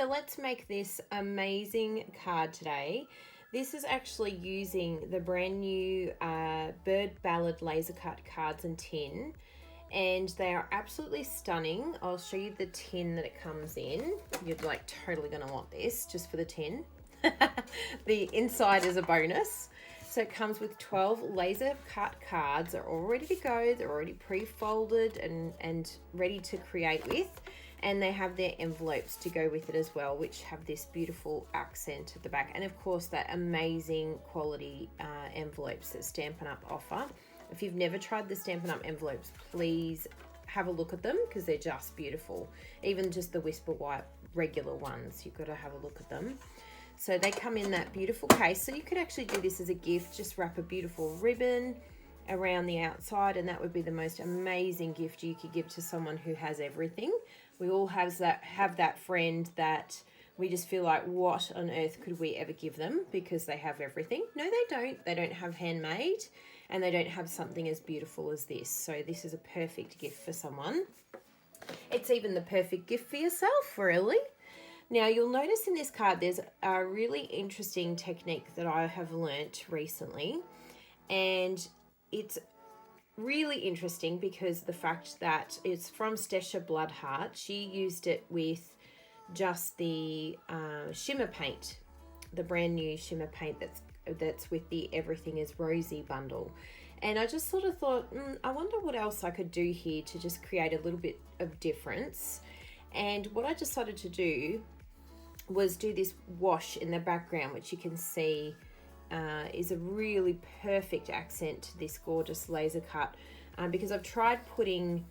So let's make this amazing card today. This is actually using the brand new Bird Ballad laser cut cards and tin, and they are absolutely stunning. I'll show you the tin that it comes in. You're like totally gonna want this just for the tin. The inside is a bonus. So it comes with 12 laser cut cards. They're all ready to go. They're already pre-folded and ready to create with. And they have their envelopes to go with it as well, which have this beautiful accent at the back. And of course, that amazing quality envelopes that Stampin' Up! Offer. If you've never tried the Stampin' Up! Envelopes, please have a look at them because they're just beautiful. Even just the Whisper White regular ones, you've got to have a look at them. So they come in that beautiful case. So you could actually do this as a gift, just wrap a beautiful ribbon around the outside, and that would be the most amazing gift you could give to someone who has everything. We all have that friend that we just feel like, what on earth could we ever give them because they have everything? No, they don't. They don't have handmade, and they don't have something as beautiful as this. So this is a perfect gift for someone. It's even the perfect gift for yourself, really. Now, you'll notice in this card, there's a really interesting technique that I have learnt recently, and it's really interesting because the fact that it's from Stesha Bloodhart. She used it with just the Shimmer paint, the brand new Shimmer paint that's with the Everything is Rosy bundle. And I just sort of thought, I wonder what else I could do here to just create a little bit of difference. And what I decided to do was do this wash in the background, which you can see is a really perfect accent to this gorgeous laser cut, because I've tried putting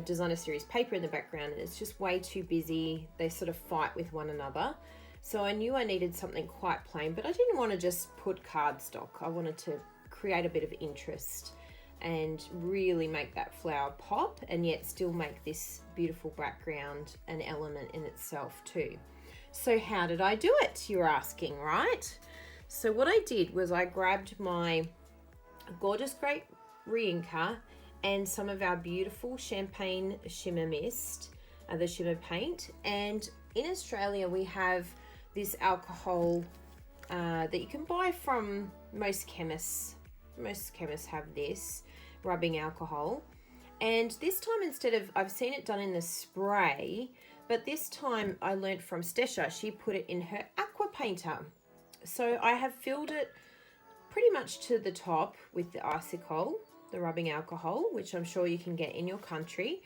Designer Series paper in the background and it's just way too busy. They sort of fight with one another. So I knew I needed something quite plain, but I didn't want to just put cardstock. I wanted to create a bit of interest and really make that flower pop, and yet still make this beautiful background an element in itself too. So how did I do it, you're asking, right? So what I did was I grabbed my gorgeous grape reinker and some of our beautiful champagne shimmer mist, the shimmer paint. And in Australia, we have this alcohol that you can buy from most chemists. Most chemists have this rubbing alcohol. And this time, instead of, I've seen it done in the spray, but this time I learnt from Stesha, she put it in her aqua painter. So I have filled it pretty much to the top with the icicle, the rubbing alcohol, which I'm sure you can get in your country.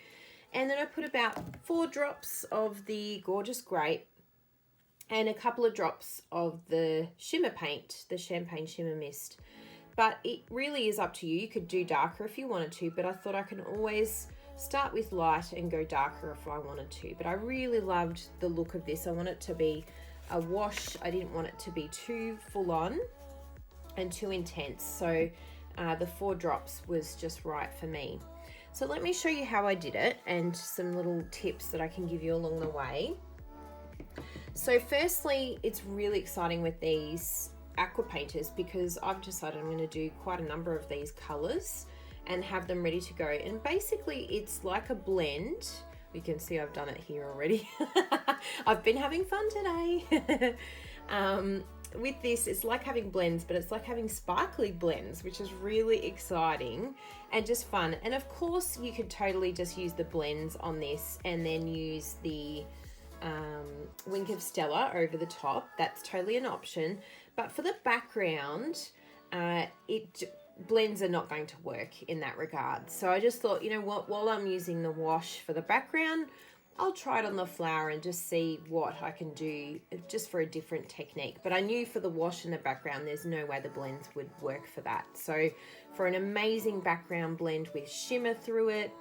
And then I put about 4 drops of the gorgeous grape and a couple of drops of the shimmer paint, the champagne shimmer mist. But it really is up to you. You could do darker if you wanted to, but I thought I can always start with light and go darker if I wanted to. But I really loved the look of this. I want it to be a wash. I didn't want it to be too full on and too intense. So the 4 drops was just right for me. So let me show you how I did it and some little tips that I can give you along the way. So firstly, it's really exciting with these aqua painters because I've decided I'm going to do quite a number of these colors and have them ready to go. And basically it's like a blend. You can see I've done it here already. I've been having fun today. With this, it's like having blends, but it's like having sparkly blends, which is really exciting and just fun. And of course, you could totally just use the blends on this and then use the Wink of Stella over the top. That's totally an option. But for the background, blends are not going to work in that regard. So I just thought, you know what, while I'm using the wash for the background, I'll try it on the flower and just see what I can do just for a different technique. But I knew for the wash in the background, there's no way the blends would work for that. So for an amazing background blend with shimmer through it,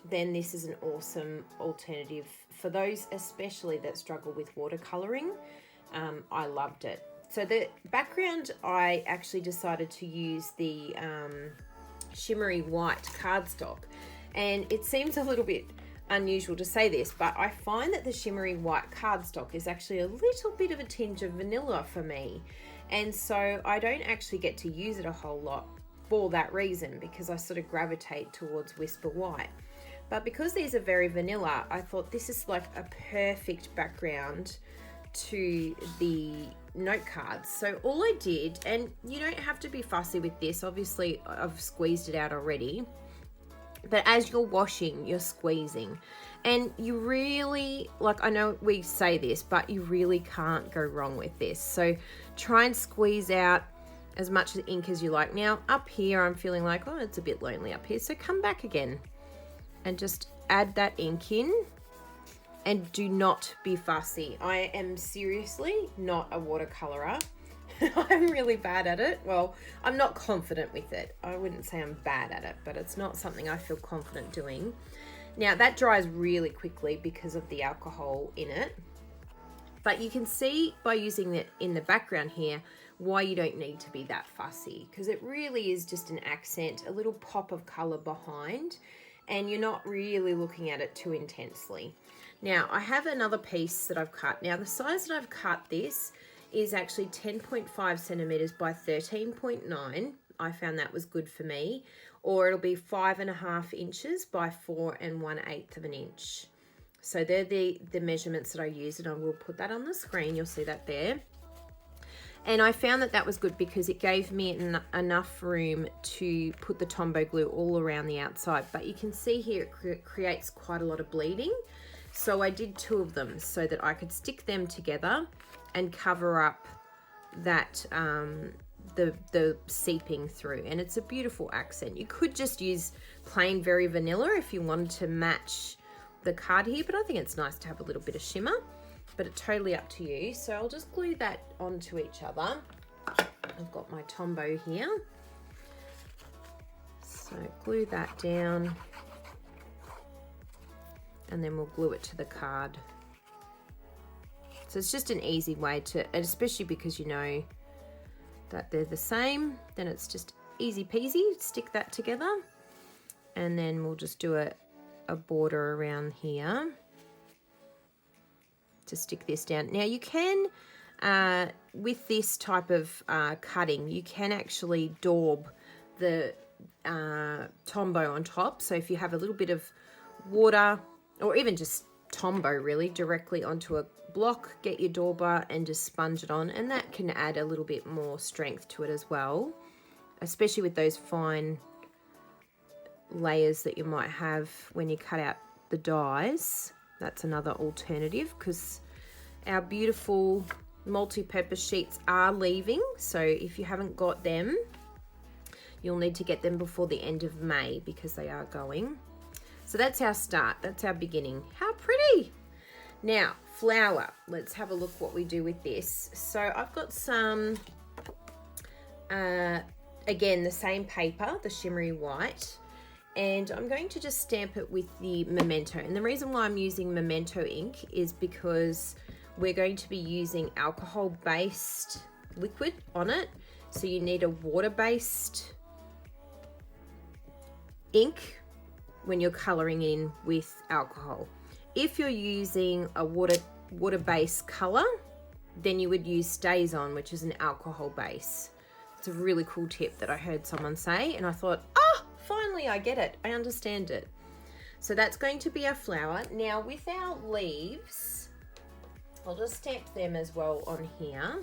then this is an awesome alternative for those especially that struggle with watercoloring. I loved it. So the background, I actually decided to use the shimmery white cardstock. And it seems a little bit unusual to say this, but I find that the shimmery white cardstock is actually a little bit of a tinge of vanilla for me. And so I don't actually get to use it a whole lot for that reason, because I sort of gravitate towards Whisper White. But because these are very vanilla, I thought this is like a perfect background to the note cards. So all I did, and you don't have to be fussy with this, obviously I've squeezed it out already, but as you're washing, you're squeezing. And you really, like, I know we say this, but you really can't go wrong with this. So try and squeeze out as much ink as you like. Now up here I'm feeling like, oh, it's a bit lonely up here, so come back again and just add that ink in, and do not be fussy. I am seriously not a watercolorer. I'm really bad at it. Well, I'm not confident with it. I wouldn't say I'm bad at it, but it's not something I feel confident doing. Now that dries really quickly because of the alcohol in it, but you can see by using it in the background here why you don't need to be that fussy, because it really is just an accent, a little pop of color behind, and you're not really looking at it too intensely. Now I have another piece that I've cut. Now the size that I've cut this is actually 10.5 centimeters by 13.9. I found that was good for me. Or it'll be 5.5 inches by 4 1/8 of an inch. So they're the measurements that I use, and I will put that on the screen. You'll see that there. And I found that that was good because it gave me enough room to put the Tombow glue all around the outside. But you can see here it creates quite a lot of bleeding. So I did 2 of them so that I could stick them together and cover up that the seeping through, and it's a beautiful accent. You could just use plain very vanilla if you wanted to match the card here, but I think it's nice to have a little bit of shimmer, but it's totally up to you. So I'll just glue that onto each other. I've got my Tombow here, so glue that down, and then we'll glue it to the card. So it's just an easy way to, and especially because you know that they're the same, then it's just easy peasy. Stick that together, and then we'll just do a border around here to stick this down. Now you can, with this type of cutting, you can actually daub the Tombow on top. So if you have a little bit of water, or even just Tombow really, directly onto a block, get your dauber and just sponge it on, and that can add a little bit more strength to it as well, especially with those fine layers that you might have when you cut out the dies. That's another alternative, because our beautiful multi-purpose sheets are leaving, so if you haven't got them, you'll need to get them before the end of May, because they are going. So that's our start, that's our beginning. How pretty! Now, flower. Let's have a look what we do with this. So I've got some, again, the same paper, the shimmery white, and I'm going to just stamp it with the Memento. And the reason why I'm using Memento ink is because we're going to be using alcohol-based liquid on it. So you need a water-based ink when you're colouring in with alcohol. If you're using a water-based colour, then you would use StazOn, which is an alcohol base. It's a really cool tip that I heard someone say, and I thought, oh, finally I get it. I understand it. So that's going to be our flower. Now with our leaves, I'll just stamp them as well on here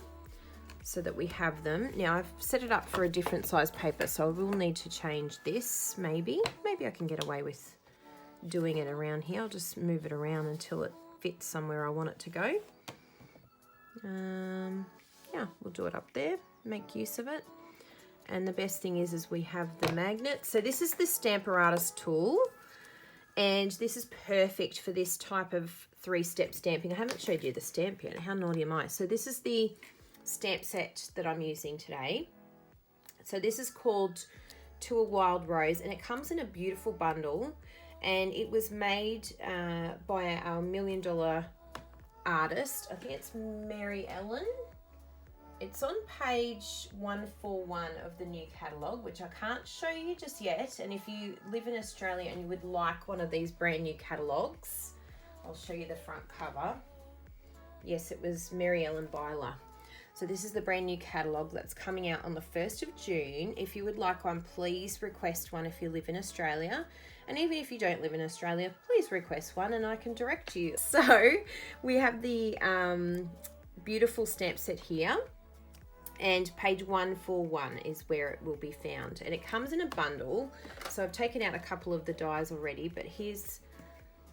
so that we have them. Now I've set it up for a different size paper, so I will need to change this maybe. Maybe I can get away with doing it around here. I'll just move it around until it fits somewhere I want it to go. Yeah, we'll do it up there, make use of it. And the best thing is we have the magnet. So this is the Stamper Artist tool, and this is perfect for this type of 3-step stamping. I haven't showed you the stamp yet. How naughty am I? So this is the stamp set that I'm using today. So this is called To a Wild Rose, and it comes in a beautiful bundle, and it was made by our $1 Million artist. I think it's Mary Ellen. It's on page 141 of the new catalogue, which I can't show you just yet. And if you live in Australia and you would like one of these brand new catalogues, I'll show you the front cover. Yes, it was Mary Ellen Byler. So this is the brand new catalogue that's coming out on the 1st of June. If you would like one, please request one if you live in Australia. And even if you don't live in Australia, please request one and I can direct you. So we have the beautiful stamp set here, and page 141 is where it will be found, and it comes in a bundle. So I've taken out a couple of the dies already, but here's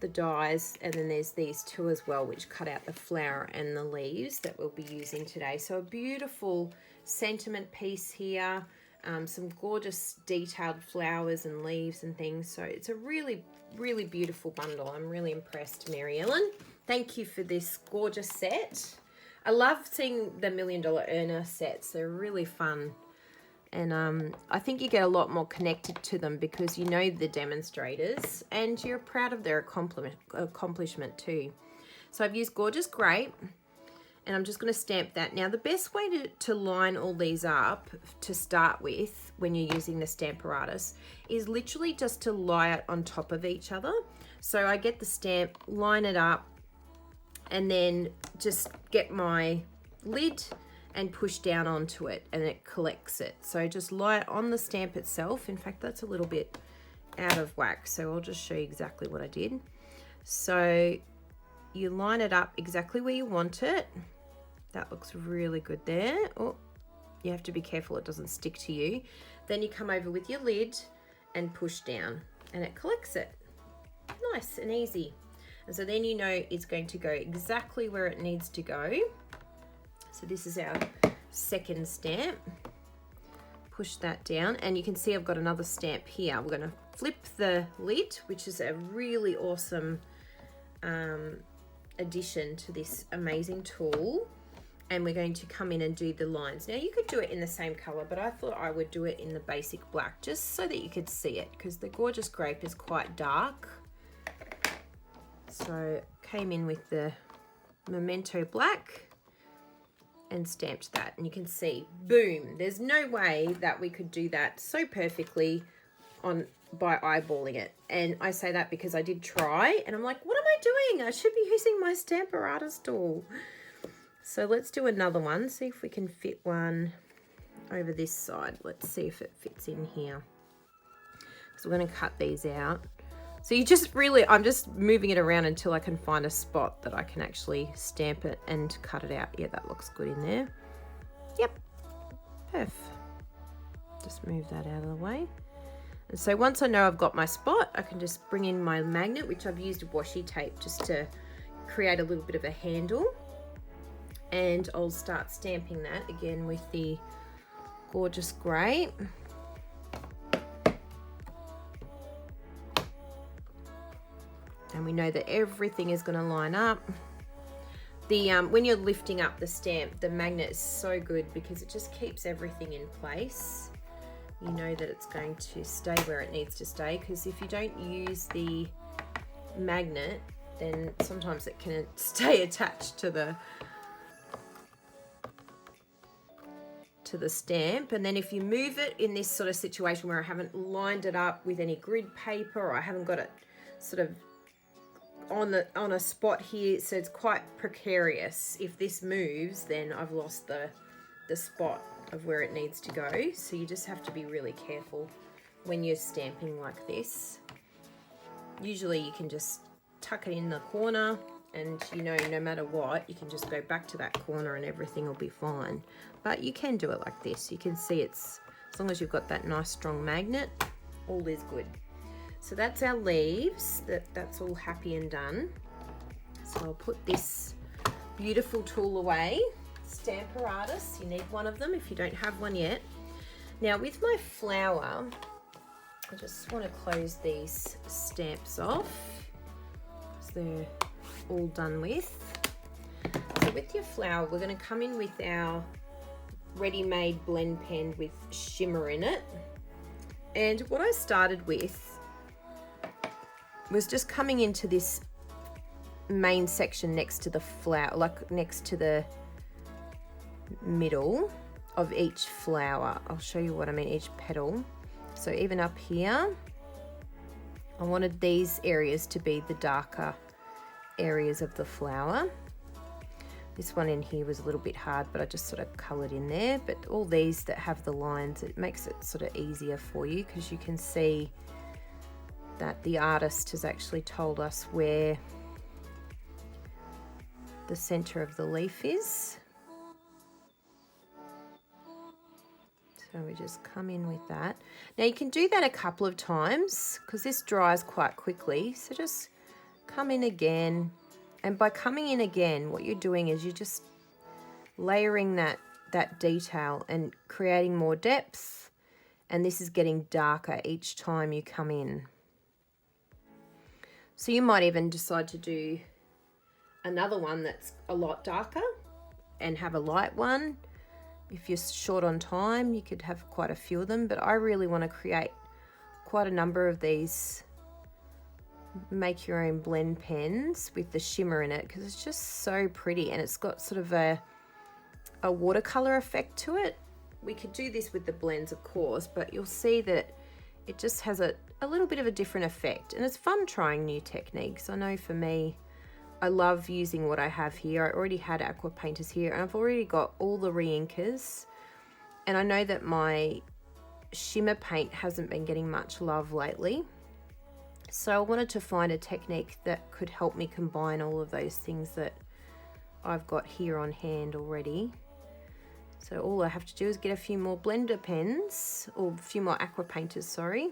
the dies, and then there's these two as well, which cut out the flower and the leaves that we'll be using today. So a beautiful sentiment piece here, some gorgeous detailed flowers and leaves and things. So it's a really, really beautiful bundle. I'm really impressed, Mary Ellen. Thank you for this gorgeous set. I love seeing the $1 Million Earner sets. They're really fun. And I think you get a lot more connected to them because you know the demonstrators and you're proud of their accomplishment too. So I've used Gorgeous Grape, and I'm just going to stamp that. Now the best way to line all these up to start with when you're using the Stamparatus is literally just to lie it on top of each other. So I get the stamp, line it up, and then just get my lid and push down onto it, and it collects it. So just lie it on the stamp itself. In fact, that's a little bit out of whack, so I'll just show you exactly what I did. So you line it up exactly where you want it. That looks really good there. Oh, you have to be careful it doesn't stick to you. Then you come over with your lid and push down, and it collects it. Nice and easy. And so then you know it's going to go exactly where it needs to go. So this is our second stamp. Push that down, and you can see I've got another stamp here. We're going to flip the lid, which is a really awesome addition to this amazing tool. And we're going to come in and do the lines. Now you could do it in the same color, but I thought I would do it in the basic black just so that you could see it, because the Gorgeous Grape is quite dark. So came in with the Memento Black and stamped that, and you can see, boom, there's no way that we could do that so perfectly by eyeballing it. And I say that because I did try, and I'm like, what am I doing? I should be using my Stamparatus tool. So let's do another one, see if we can fit one over this side. Let's see if it fits in here. So we're going to cut these out. So you just really, I'm just moving it around until I can find a spot that I can actually stamp it and cut it out. Yeah, that looks good in there. Yep, perf. Just move that out of the way. And so once I know I've got my spot, I can just bring in my magnet, which I've used washi tape just to create a little bit of a handle. And I'll start stamping that again with the Gorgeous Grape. And we know that everything is going to line up. The when you're lifting up the stamp, the magnet is so good because it just keeps everything in place. You know that it's going to stay where it needs to stay, because if you don't use the magnet, then sometimes it can stay attached to the stamp. And then if you move it in this sort of situation where I haven't lined it up with any grid paper, or I haven't got it sort of on a spot here, so it's quite precarious. If this moves, then I've lost the spot of where it needs to go. So you just have to be really careful when you're stamping like this. Usually you can just tuck it in the corner, and you know, no matter what, you can just go back to that corner and everything will be fine. But you can do it like this. You can see it's, as long as you've got that nice strong magnet, all is good. So that's our leaves, that's all happy and done. So I'll put this beautiful tool away. Stamparatus, you need one of them if you don't have one yet. Now with my flower, I just want to close these stamps off, so they're all done with. So with your flower, we're going to come in with our ready-made blend pen with Shimmer in it. And what I started with was just coming into this main section next to the flower, like next to the middle of each flower. I'll show you what I mean, each petal. So even up here, I wanted these areas to be the darker areas of the flower. This one in here was a little bit hard, but I just sort of coloured in there. But all these that have the lines, it makes it sort of easier for you, because you can see that the artist has actually told us where the center of the leaf is. So we just come in with that. Now you can do that a couple of times because this dries quite quickly. So just come in again. And by coming in again, what you're doing is you're just layering that detail and creating more depth. And this is getting darker each time you come in. So you might even decide to do another one that's a lot darker and have a light one. If you're short on time, you could have quite a few of them, but I really want to create quite a number of these make your own blend pens with the shimmer in it because it's just so pretty, and it's got sort of a watercolor effect to it. We could do this with the blends, of course, but you'll see that it just has a little bit of a different effect, and it's fun trying new techniques. I know for me, I love using what I have here. I already had aqua painters here, and I've already got all the re-inkers, and I know that my shimmer paint hasn't been getting much love lately, so I wanted to find a technique that could help me combine all of those things that I've got here on hand already. So all I have to do is get a few more blender pens, or a few more aqua painters, sorry.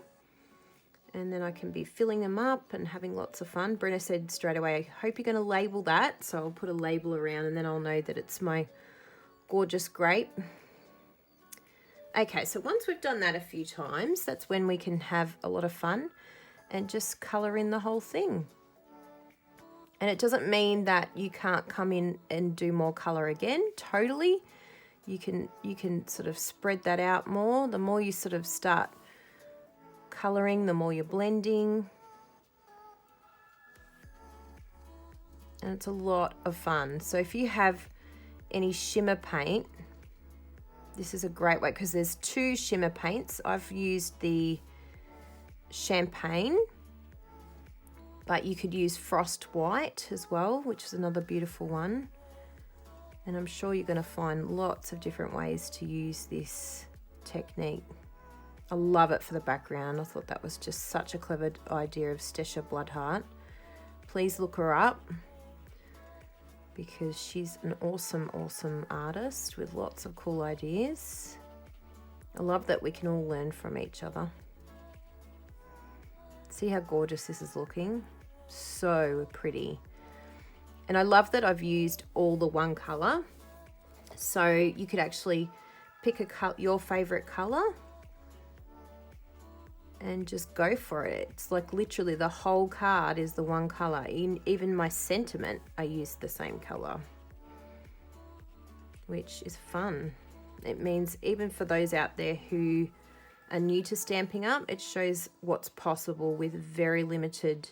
And then I can be filling them up and having lots of fun. Brenna said straight away, I hope you're going to label that. So I'll put a label around and then I'll know that it's my gorgeous grape. Okay, so once we've done that a few times, that's when we can have a lot of fun and just colour in the whole thing. And it doesn't mean that you can't come in and do more colour again, totally. You can sort of spread that out more. The more you sort of start colouring, the more you're blending. And it's a lot of fun. So if you have any shimmer paint, this is a great way because there's two shimmer paints. I've used the champagne, but you could use frost white as well, which is another beautiful one. And I'm sure you're going to find lots of different ways to use this technique. I love it for the background. I thought that was just such a clever idea of Stesha Bloodhart. Please look her up because she's an awesome, awesome artist with lots of cool ideas. I love that we can all learn from each other. See how gorgeous this is looking? So pretty. And I love that I've used all the one colour. So you could actually pick your favourite colour and just go for it. It's like literally the whole card is the one colour. Even my sentiment, I used the same colour, which is fun. It means even for those out there who are new to Stampin' Up, it shows what's possible with very limited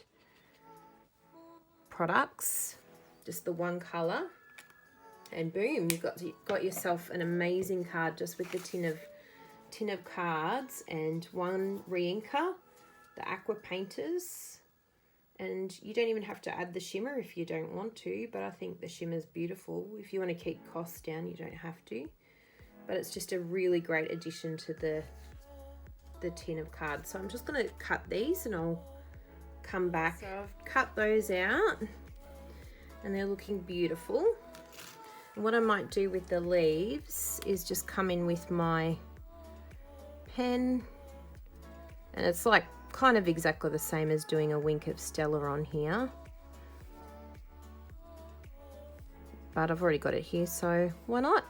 products. Just the one colour, and boom, you've got yourself an amazing card just with the tin of cards and one re-inker, the aqua painters, and you don't even have to add the shimmer if you don't want to, but I think the shimmer's beautiful. If you want to keep costs down, you don't have to, but it's just a really great addition to the tin of cards. So I'm just going to cut these and I'll come back. So I've cut those out and they're looking beautiful. And what I might do with the leaves is just come in with my pen, and it's like kind of exactly the same as doing a wink of Stella on here, but I've already got it here, so why not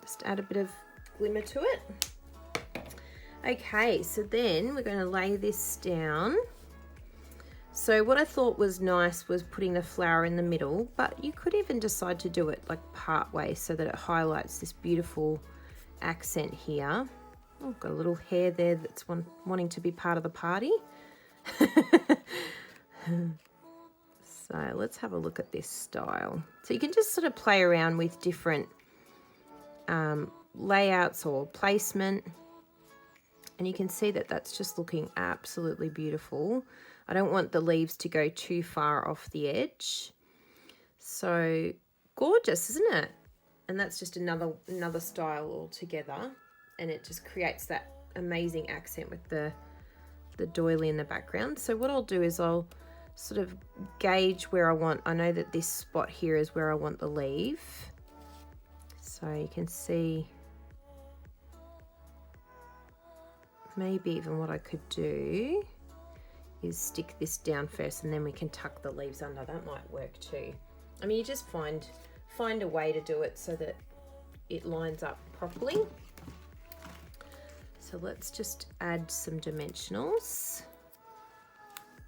just add a bit of glimmer to it. Okay, so then we're going to lay this down. So what I thought was nice was putting the flower in the middle, but you could even decide to do it like part way so that it highlights this beautiful accent here. Oh, got a little hair there that's wanting to be part of the party. So let's have a look at this style. So you can just sort of play around with different layouts or placement, and you can see that that's just looking absolutely beautiful. I don't want the leaves to go too far off the edge. So gorgeous, isn't it? And that's just another style altogether, and it just creates that amazing accent with the the doily in the background. So what I'll do is I'll sort of gauge where I want. I know that this spot here is where I want the leaf. So you can see maybe even what I could do is stick this down first and then we can tuck the leaves under. That might work too. I mean, you just find a way to do it so that it lines up properly. So let's just add some dimensionals.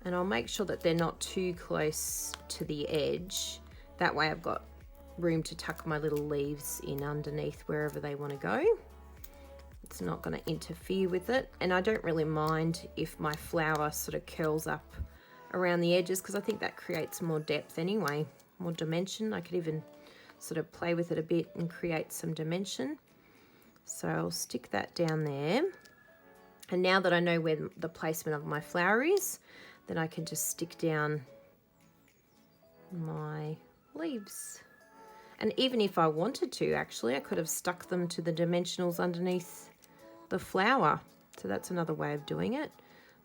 And I'll make sure that they're not too close to the edge. That way I've got room to tuck my little leaves in underneath wherever they want to go. It's not going to interfere with it. And I don't really mind if my flower sort of curls up around the edges, because I think that creates more depth anyway, more dimension. I could even sort of play with it a bit and create some dimension. So I'll stick that down there. And now that I know where the placement of my flower is, then I can just stick down my leaves. And even if I wanted to, actually, I could have stuck them to the dimensionals underneath the flower. So that's another way of doing it.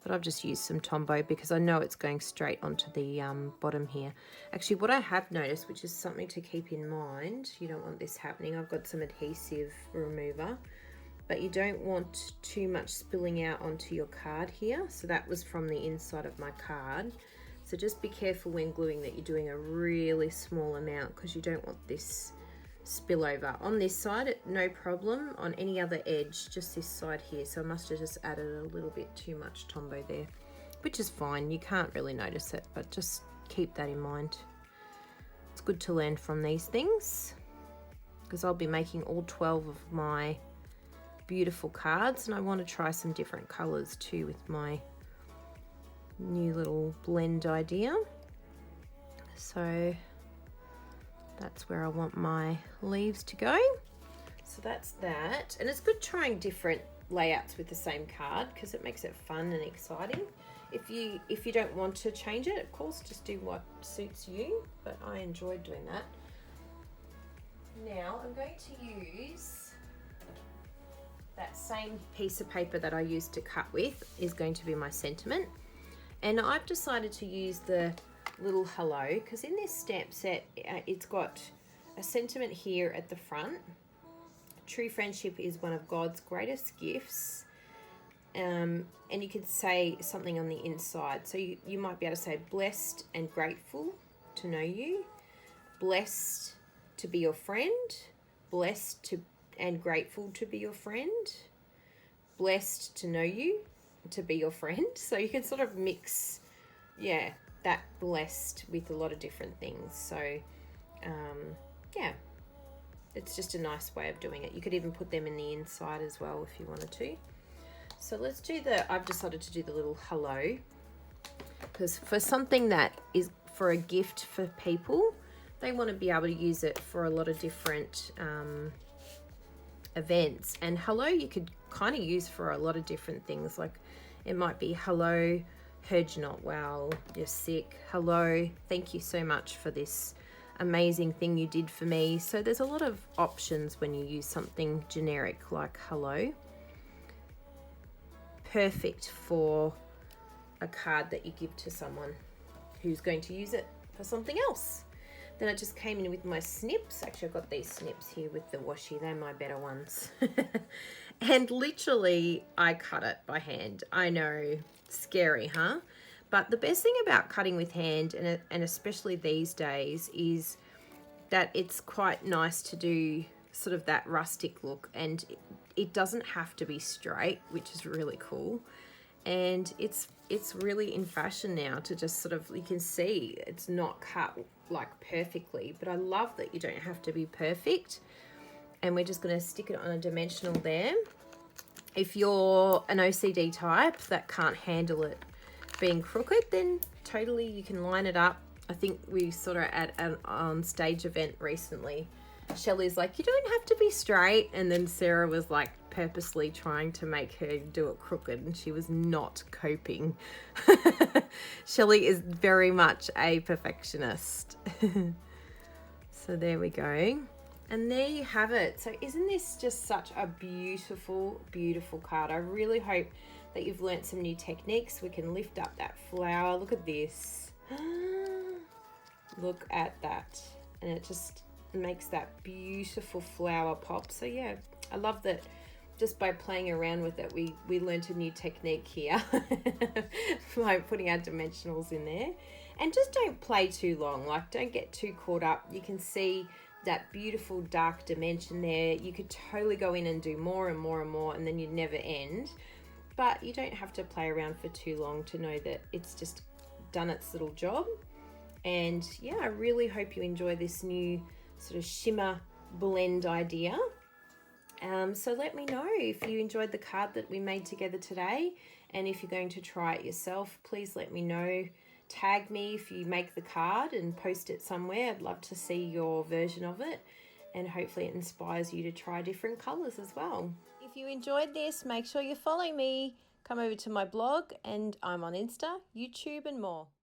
But I've just used some Tombow because I know it's going straight onto the bottom here. Actually, what I have noticed, which is something to keep in mind, you don't want this happening. I've got some adhesive remover, but you don't want too much spilling out onto your card here. So that was from the inside of my card. So just be careful when gluing that you're doing a really small amount, because you don't want this spill over. On this side, no problem. On any other edge, just this side here. So I must have just added a little bit too much Tombow there, which is fine. You can't really notice it, but just keep that in mind. It's good to learn from these things, because I'll be making all 12 of my beautiful cards, and I want to try some different colors too with my new little blend idea. So that's where I want my leaves to go. So that's that. And it's good trying different layouts with the same card, because it makes it fun and exciting. If you don't want to change it, of course, just do what suits you, but I enjoyed doing that. Now I'm going to use that same piece of paper that I used to cut with, is going to be my sentiment. And I've decided to use the little hello, because in this stamp set, it's got a sentiment here at the front. True friendship is one of God's greatest gifts. And you could say something on the inside. So you might be able to say, blessed and grateful to know you, blessed to be your friend, blessed to and grateful to be your friend, blessed to know you, to be your friend. So you can sort of mix, yeah, that blessed with a lot of different things. So yeah, it's just a nice way of doing it. You could even put them in the inside as well if you wanted to. So let's do I've decided to do the little hello, because for something that is for a gift for people, they want to be able to use it for a lot of different events. And hello you could kind of use for a lot of different things. Like it might be, hello, heard you're not well, you're sick. Hello, thank you so much for this amazing thing you did for me. So there's a lot of options when you use something generic like hello. Perfect for a card that you give to someone who's going to use it for something else. Then I just came in with my snips. Actually, I've got these snips here with the washi. They're my better ones. And literally, I cut it by hand. I know, scary, huh? But the best thing about cutting with hand, and especially these days, is that it's quite nice to do sort of that rustic look, and it doesn't have to be straight, which is really cool. And it's really in fashion now to just sort of, you can see it's not cut like perfectly, but I love that you don't have to be perfect. And we're just going to stick it on a dimensional there. If you're an OCD type that can't handle it being crooked, then totally you can line it up. I think we sort of at an on stage event recently, Shelley's like, you don't have to be straight, and then Sarah was like purposely trying to make her do it crooked, and she was not coping. Shelley is very much a perfectionist. So there we go. And there you have it. So isn't this just such a beautiful, beautiful card? I really hope that you've learnt some new techniques. We can lift up that flower. Look at this. Look at that. And it just makes that beautiful flower pop. So yeah, I love that just by playing around with it, we learnt a new technique here by putting our dimensionals in there. And just don't play too long, like don't get too caught up. You can see that beautiful dark dimension there. You could totally go in and do more and more and more, and then you'd never end. But you don't have to play around for too long to know that it's just done its little job. And yeah, I really hope you enjoy this new sort of shimmer blend idea. So let me know if you enjoyed the card that we made together today, and if you're going to try it yourself, please let me know. Tag me if you make the card and post it somewhere. I'd love to see your version of it, and hopefully it inspires you to try different colours as well. If you enjoyed this, make sure you follow me. Come over to my blog, and I'm on Insta, YouTube and more.